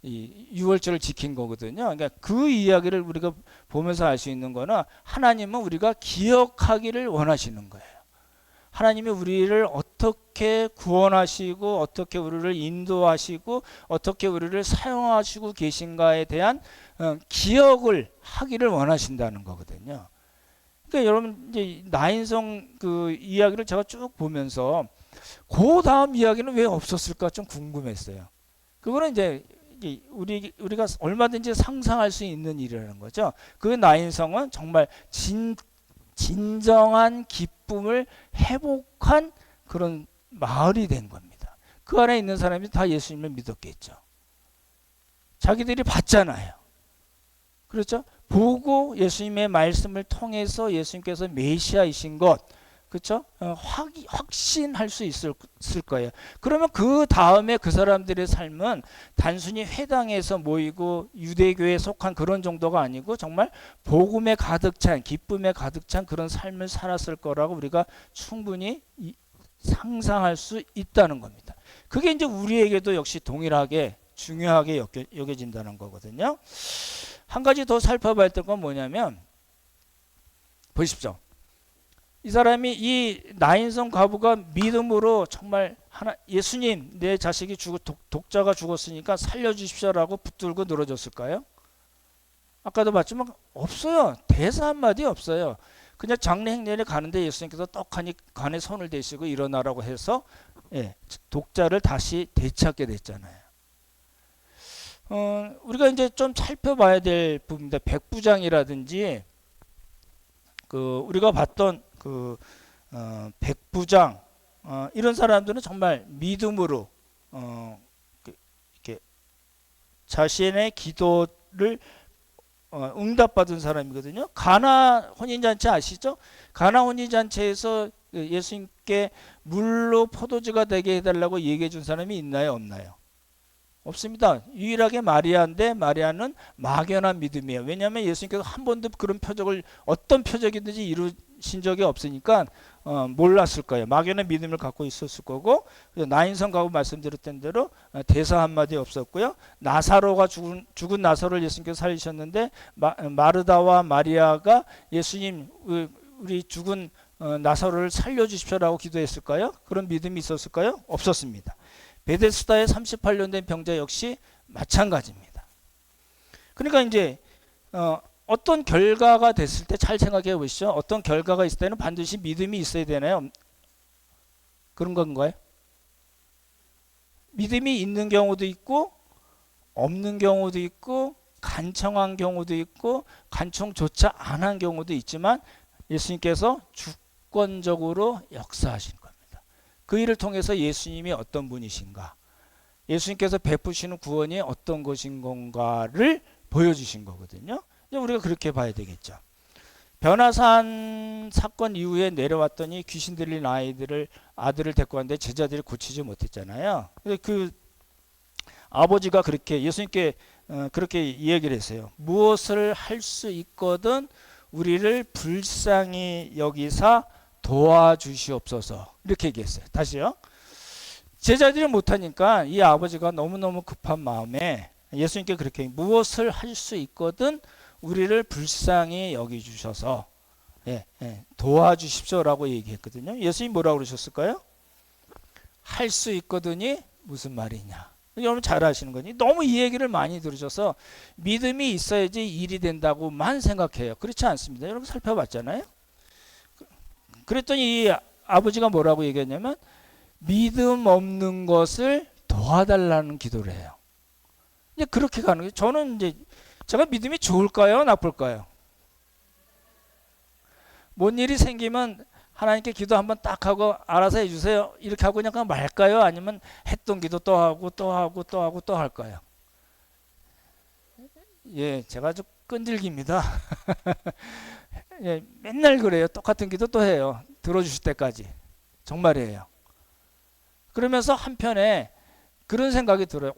이 유월절을 지킨 거거든요. 그러니까 그 이야기를 우리가 보면서 알 수 있는 거는 하나님은 우리가 기억하기를 원하시는 거예요. 하나님이 우리를 어떻게 구원하시고 어떻게 우리를 인도하시고 어떻게 우리를 사용하시고 계신가에 대한 기억을 하기를 원하신다는 거거든요. 그러니까 여러분 이제 나인성 그 이야기를 제가 쭉 보면서 그 다음 이야기는 왜 없었을까 좀 궁금했어요. 그거는 이제 우리가 얼마든지 상상할 수 있는 일이라는 거죠. 그 나인성은 정말 진정한 기쁨을 회복한 그런 마을이 된 겁니다. 그 안에 있는 사람이 다 예수님을 믿었겠죠. 자기들이 봤잖아요. 그렇죠? 보고 예수님의 말씀을 통해서 예수님께서 메시아이신 것, 그렇죠? 확신할 수 있을 거예요. 그러면 그 다음에 그 사람들의 삶은 단순히 회당에서 모이고 유대교에 속한 그런 정도가 아니고 정말 복음에 가득 찬, 기쁨에 가득 찬 그런 삶을 살았을 거라고 우리가 충분히 상상할 수 있다는 겁니다. 그게 이제 우리에게도 역시 동일하게 중요하게 여겨진다는 거거든요. 한 가지 더 살펴봐야 될 건 뭐냐면 보십시오. 이 사람이 이 나인성 과부가 믿음으로 정말 예수님 내 자식이 독자가 죽었으니까 살려주십시오라고 붙들고 늘어졌을까요? 아까도 봤지만 없어요. 대사 한마디 없어요. 그냥 장례 행렬에 가는데 예수님께서 떡하니 간에 손을 대시고 일어나라고 해서 독자를 다시 되찾게 됐잖아요. 우리가 이제 좀 살펴봐야 될 부분인데 백부장이라든지 우리가 봤던 백부장 이런 사람들은 정말 믿음으로 이렇게 자신의 기도를 응답받은 사람이거든요. 가나 혼인잔치 아시죠? 가나 혼인잔치에서 예수님께 물로 포도주가 되게 해달라고 얘기해 준 사람이 있나요? 없나요? 없습니다. 유일하게 마리아인데 마리아는 막연한 믿음이에요. 왜냐하면 예수님께서 한 번도 그런 표적을 어떤 표적이든지 이루신 적이 없으니까 몰랐을 거예요. 막연한 믿음을 갖고 있었을 거고 나인성 가고 말씀드렸던 대로 대사 한마디 없었고요. 나사로가 죽은 나사로를 예수님께서 살리셨는데 마르다와 마리아가 예수님 우리 죽은 나사로를 살려주십시오라고 기도했을까요? 그런 믿음이 있었을까요? 없었습니다. 베데스다의 38년 된 병자 역시 마찬가지입니다. 그러니까 이제 어떤 결과가 됐을 때 잘 생각해 보시죠. 어떤 결과가 있을 때는 반드시 믿음이 있어야 되나요? 그런 건가요? 믿음이 있는 경우도 있고 없는 경우도 있고 간청한 경우도 있고 간청조차 안 한 경우도 있지만 예수님께서 주권적으로 역사하신 겁니다. 그 일을 통해서 예수님이 어떤 분이신가, 예수님께서 베푸시는 구원이 어떤 것인 건가를 보여주신 거거든요. 우리가 그렇게 봐야 되겠죠. 변화산 사건 이후에 내려왔더니 귀신 들린 아들을 데리고 왔는데 제자들이 고치지 못했잖아요. 그 아버지가 그렇게 예수님께 그렇게 이야기를 했어요. 무엇을 할 수 있거든 우리를 불쌍히 여기사 도와주시옵소서 이렇게 얘기했어요. 다시요. 제자들이 못하니까 이 아버지가 너무너무 급한 마음에 예수님께 그렇게 무엇을 할 수 있거든 우리를 불쌍히 여기주셔서 도와주십시오라고 얘기했거든요. 예수님이 뭐라고 그러셨을까요? 할 수 있거든이 무슨 말이냐. 여러분 잘 아시는 거니? 너무 이 얘기를 많이 들으셔서 믿음이 있어야지 일이 된다고만 생각해요. 그렇지 않습니다. 여러분 살펴봤잖아요. 그랬더니 이 아버지가 뭐라고 얘기했냐면 믿음 없는 것을 도와달라는 기도를 해요. 이제 그렇게 가는 거예요. 저는 이제 제가 믿음이 좋을까요? 나쁠까요? 뭔 일이 생기면 하나님께 기도 한번 딱 하고 알아서 해주세요. 이렇게 하고 그냥 말까요? 아니면 했던 기도 또 하고 또 하고 또 하고 또 할까요? 제가 아주 끈질깁니다. 맨날 그래요. 똑같은 기도 또 해요. 들어주실 때까지. 정말이에요. 그러면서 한편에 그런 생각이 들어요.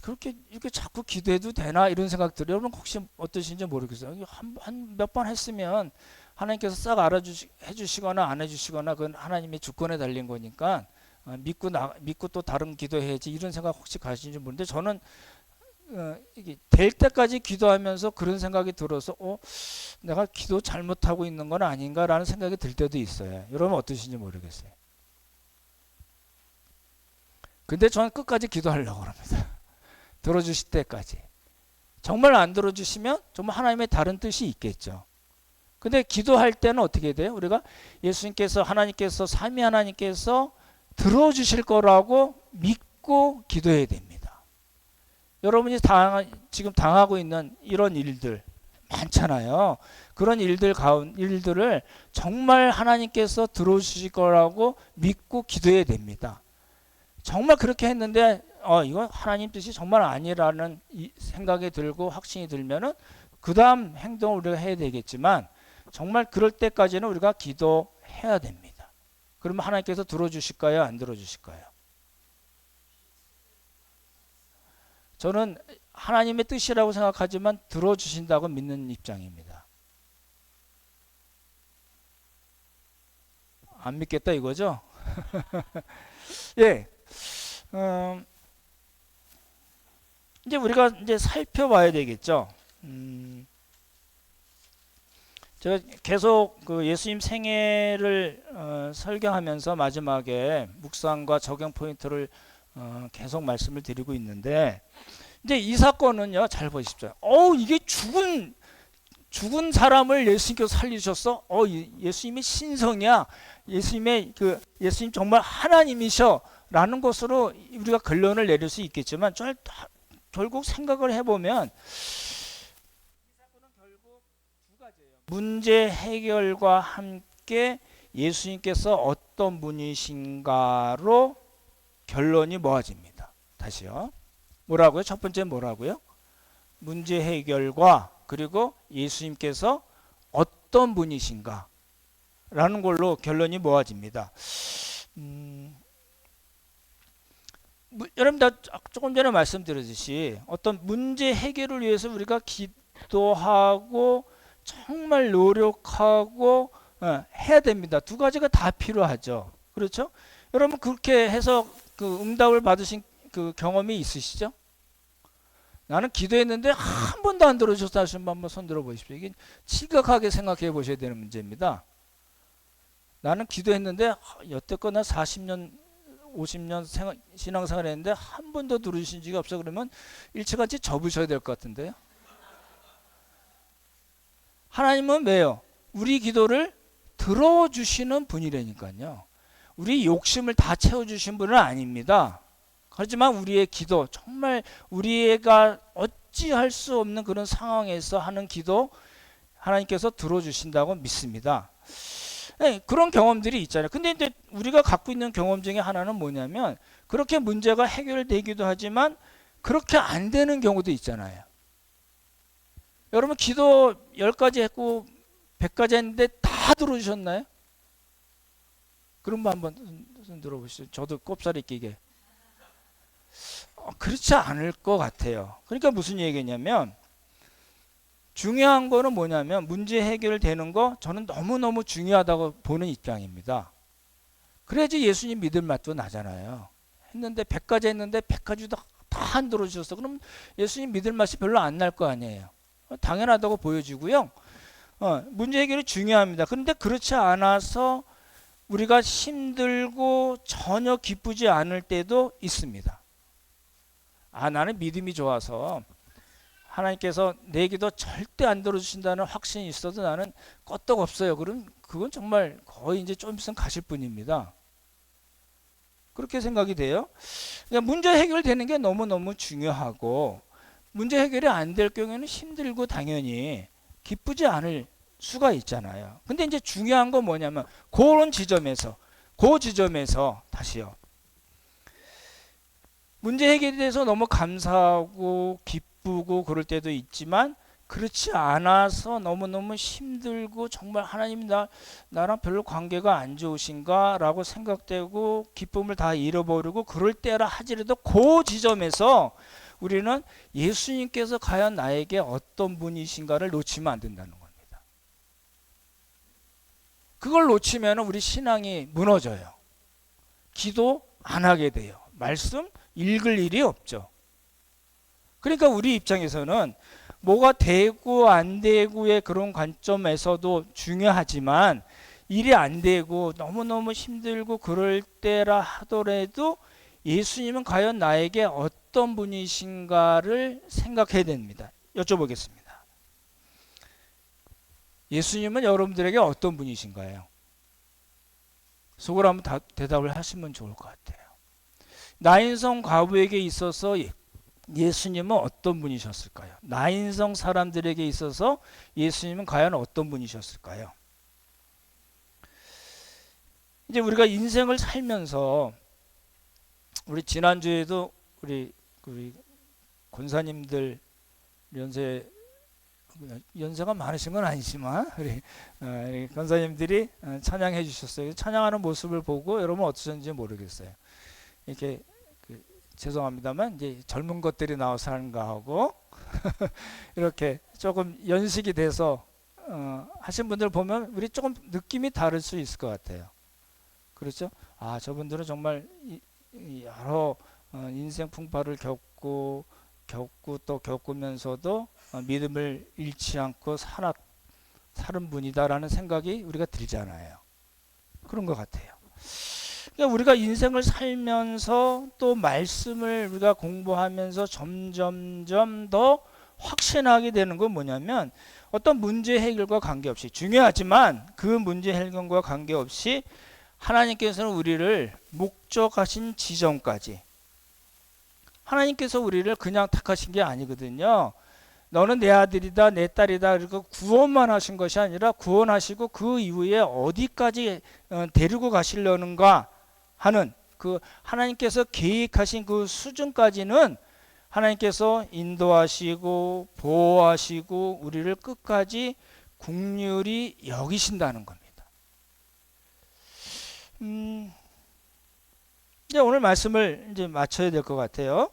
그렇게 이렇게 자꾸 기도해도 되나 이런 생각 들어요. 여러분 혹시 어떠신지 모르겠어요. 한 몇 번 했으면 하나님께서 싹 해주시거나 안 해주시거나 그건 하나님의 주권에 달린 거니까 믿고 또 다른 기도해야지 이런 생각 혹시 가시는지 모르는데 저는 이게 될 때까지 기도하면서 그런 생각이 들어서 내가 기도 잘못하고 있는 건 아닌가라는 생각이 들 때도 있어요. 여러분 어떠신지 모르겠어요. 근데 저는 끝까지 기도하려고 합니다. 들어주실 때까지. 정말 안 들어주시면 정말 하나님의 다른 뜻이 있겠죠. 근데 기도할 때는 어떻게 돼요? 우리가 예수님께서 하나님께서 삼위 하나님께서 들어주실 거라고 믿고 기도해야 됩니다. 여러분이 지금 당하고 있는 이런 일들 많잖아요. 그런 일들을 정말 하나님께서 들어주실 거라고 믿고 기도해야 됩니다. 정말 그렇게 했는데 이건 하나님 뜻이 정말 아니라는 생각이 들고 확신이 들면은 그 다음 행동을 우리가 해야 되겠지만 정말 그럴 때까지는 우리가 기도해야 됩니다. 그러면 하나님께서 들어주실까요? 안 들어주실까요? 저는 하나님의 뜻이라고 생각하지만 들어주신다고 믿는 입장입니다. 안 믿겠다 이거죠? 예. 이제 우리가 이제 살펴봐야 되겠죠. 제가 계속 그 예수님 생애를 설교하면서 마지막에 묵상과 적용 포인트를 계속 말씀을 드리고 있는데 이제 이 사건은요, 잘 보십시오. 이게 죽은 사람을 예수님께서 살리셨어? 예수님이 신성이야. 예수님 정말 하나님이셔라는 것으로 우리가 결론을 내릴 수 있겠지만 결국 생각을 해보면 이 사건은 결국 두 가지예요. 문제 해결과 함께 예수님께서 어떤 분이신가로 결론이 모아집니다. 다시요. 뭐라고요? 첫 번째 뭐라고요? 문제 해결과 그리고 예수님께서 어떤 분이신가 라는 걸로 결론이 모아집니다. 여러분 조금 전에 말씀드렸듯이 어떤 문제 해결을 위해서 우리가 기도하고 정말 노력하고 해야 됩니다. 두 가지가 다 필요하죠. 그렇죠? 여러분 그렇게 해서 그 응답을 받으신 그 경험이 있으시죠? 나는 기도했는데 한 번도 안 들어주셨다 하시는 분 한번 손 들어 보십시오. 이게 심각하게 생각해 보셔야 되는 문제입니다. 나는 기도했는데 여태껏 나 40년 50년 신앙생활 했는데 한 번도 들어주신 적이 없어. 그러면 일찌감치 접으셔야 될 것 같은데요. 하나님은 왜요? 우리 기도를 들어주시는 분이라니까요. 우리 욕심을 다 채워주신 분은 아닙니다. 하지만 우리의 기도, 정말 우리가 어찌할 수 없는 그런 상황에서 하는 기도 하나님께서 들어주신다고 믿습니다. 네, 그런 경험들이 있잖아요. 근데 이제 우리가 갖고 있는 경험 중에 하나는 뭐냐면 그렇게 문제가 해결되기도 하지만 그렇게 안 되는 경우도 있잖아요. 여러분 기도 10가지 했고 100가지 했는데 다 들어주셨나요? 그런 분 한번 손 들어보시죠. 저도 꼽사리 끼게. 그렇지 않을 것 같아요. 그러니까 무슨 얘기냐면 중요한 거는 뭐냐면 문제 해결되는 거 저는 너무너무 중요하다고 보는 입장입니다. 그래야지 예수님 믿을 맛도 나잖아요. 했는데 100가지 했는데 100가지도 다 안 들어주셨어. 그럼 예수님 믿을 맛이 별로 안 날 거 아니에요. 당연하다고 보여지고요. 문제 해결이 중요합니다. 그런데 그렇지 않아서 우리가 힘들고 전혀 기쁘지 않을 때도 있습니다. 나는 믿음이 좋아서 하나님께서 내 기도 절대 안 들어주신다는 확신이 있어도 나는 껐떡없어요. 그럼 그건 정말 거의 이제 좀 있으면 가실 뿐입니다. 그렇게 생각이 돼요. 그러니까 문제 해결되는 게 너무너무 중요하고 문제 해결이 안 될 경우에는 힘들고 당연히 기쁘지 않을 수가 있잖아요. 근데 이제 중요한 건 뭐냐면 그 지점에서 다시요. 문제 해결에 대해서 너무 감사하고 기쁘고 그럴 때도 있지만 그렇지 않아서 너무너무 힘들고 정말 하나님 나랑 별로 관계가 안 좋으신가 라고 생각되고 기쁨을 다 잃어버리고 그럴 때라 하지라도 그 지점에서 우리는 예수님께서 과연 나에게 어떤 분이신가를 놓치면 안 된다는 겁니다. 그걸 놓치면 우리 신앙이 무너져요. 기도 안 하게 돼요. 말씀 읽을 일이 없죠. 그러니까 우리 입장에서는 뭐가 되고 안 되고의 그런 관점에서도 중요하지만 일이 안 되고 너무너무 힘들고 그럴 때라 하더라도 예수님은 과연 나에게 어떤 분이신가를 생각해야 됩니다. 여쭤보겠습니다. 예수님은 여러분들에게 어떤 분이신가요? 속으로 한번 대답을 하시면 좋을 것 같아요. 나인성 과부에게 있어서 예수님은 어떤 분이셨을까요? 나인성 사람들에게 있어서 예수님은 과연 어떤 분이셨을까요? 이제 우리가 인생을 살면서 우리 지난주에도 우리 권사님들 연세가 많으신 건 아니지만 우리 권사님들이 찬양해 주셨어요. 찬양하는 모습을 보고 여러분 어떠셨는지 모르겠어요. 이렇게 죄송합니다만 이제 젊은 것들이 나와서 하는가 하고 이렇게 조금 연식이 돼서 하신 분들 보면 우리 조금 느낌이 다를 수 있을 것 같아요. 그렇죠? 아, 저분들은 정말 여러 인생 풍파를 겪고 또 겪으면서도 믿음을 잃지 않고 살은 분이다라는 생각이 우리가 들잖아요. 그런 것 같아요. 그러니까 우리가 인생을 살면서 또 말씀을 우리가 공부하면서 점점점 더 확신하게 되는 건 뭐냐면 어떤 문제 해결과 관계없이 중요하지만 그 문제 해결과 관계없이 하나님께서는 우리를 목적하신 지점까지 하나님께서 우리를 그냥 택하신 게 아니거든요. 너는 내 아들이다 내 딸이다 그리고 구원만 하신 것이 아니라 구원하시고 그 이후에 어디까지 데리고 가시려는가 하는 그 하나님께서 계획하신 그 수준까지는 하나님께서 인도하시고 보호하시고 우리를 끝까지 긍휼히 여기신다는 겁니다. 이제 오늘 말씀을 이제 마쳐야 될 것 같아요.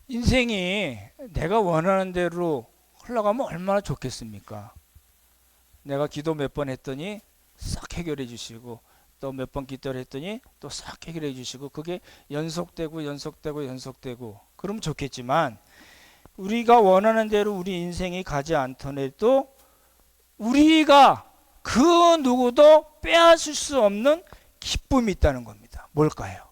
인생이 내가 원하는 대로 흘러가면 얼마나 좋겠습니까? 내가 기도 몇 번 했더니 싹 해결해 주시고 또 몇 번 기도를 했더니 또 싹 해결해 주시고 그게 연속되고 그러면 좋겠지만 우리가 원하는 대로 우리 인생이 가지 않더라도 우리가 그 누구도 빼앗을 수 없는 기쁨이 있다는 겁니다. 뭘까요?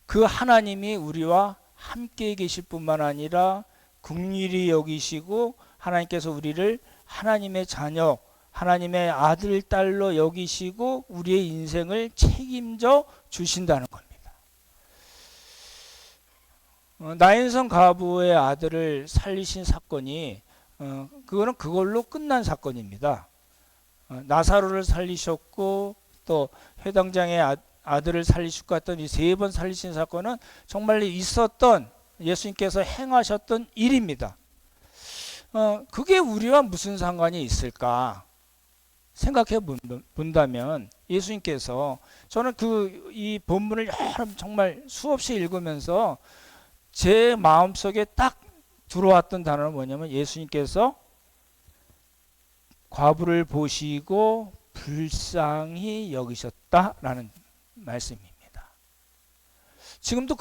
그 하나님이 우리와 함께 계실 뿐만 아니라 긍휼히 여기시고 하나님께서 우리를 하나님의 자녀, 하나님의 아들, 딸로 여기시고 우리의 인생을 책임져 주신다는 겁니다. 나인성 과부의 아들을 살리신 사건이 그거는 그걸로 끝난 사건입니다. 나사로를 살리셨고 또 회당장의 아들을 살리실 것 같던 이 3번 살리신 사건은 정말 있었던 예수님께서 행하셨던 일입니다. 그게 우리와 무슨 상관이 있을까 생각해 본다면 예수님께서 저는 이 본문을 정말 수없이 읽으면서 제 마음속에 딱 들어왔던 단어는 뭐냐면 예수님께서 과부를 보시고 불쌍히 여기셨다라는 말씀입니다. 지금도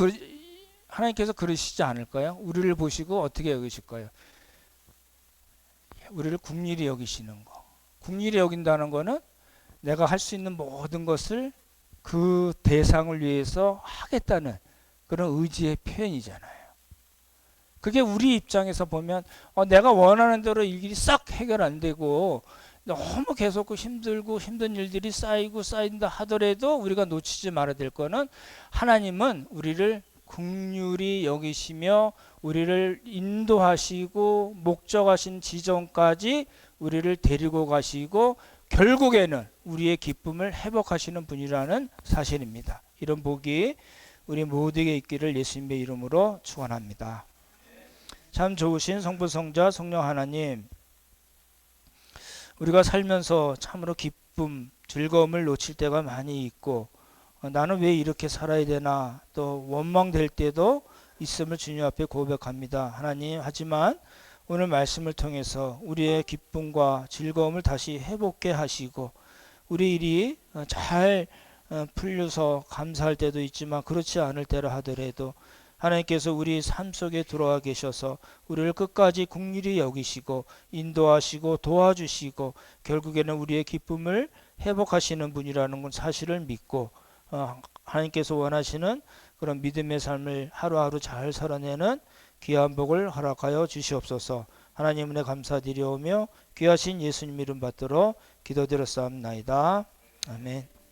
하나님께서 그러시지 않을까요? 우리를 보시고 어떻게 여기실 거예요? 우리를 긍휼히 여기시는 거. 긍휼히 여긴다는 거는 내가 할 수 있는 모든 것을 그 대상을 위해서 하겠다는 그런 의지의 표현이잖아요. 그게 우리 입장에서 보면 내가 원하는 대로 일이 싹 해결 안 되고 너무 계속 힘들고 힘든 일들이 쌓인다 하더라도 우리가 놓치지 말아야 될 거는 하나님은 우리를 긍휼히 여기시며 우리를 인도하시고 목적하신 지점까지 우리를 데리고 가시고 결국에는 우리의 기쁨을 회복하시는 분이라는 사실입니다. 이런 복이 우리 모두에게 있기를 예수님의 이름으로 축원합니다. 참 좋으신 성부 성자 성령 하나님, 우리가 살면서 참으로 기쁨, 즐거움을 놓칠 때가 많이 있고 나는 왜 이렇게 살아야 되나 또 원망될 때도 있음을 주님 앞에 고백합니다. 하나님, 하지만 오늘 말씀을 통해서 우리의 기쁨과 즐거움을 다시 회복해 하시고 우리 일이 잘 풀려서 감사할 때도 있지만 그렇지 않을 때라 하더라도 하나님께서 우리 삶 속에 들어와 계셔서 우리를 끝까지 긍휼히 여기시고 인도하시고 도와주시고 결국에는 우리의 기쁨을 회복하시는 분이라는 건 사실을 믿고 하나님께서 원하시는 그런 믿음의 삶을 하루하루 잘 살아내는 귀한 복을 허락하여 주시옵소서. 하나님 은혜 감사드리오며 귀하신 예수님 이름 받들어 기도드렸사옵나이다. 아멘.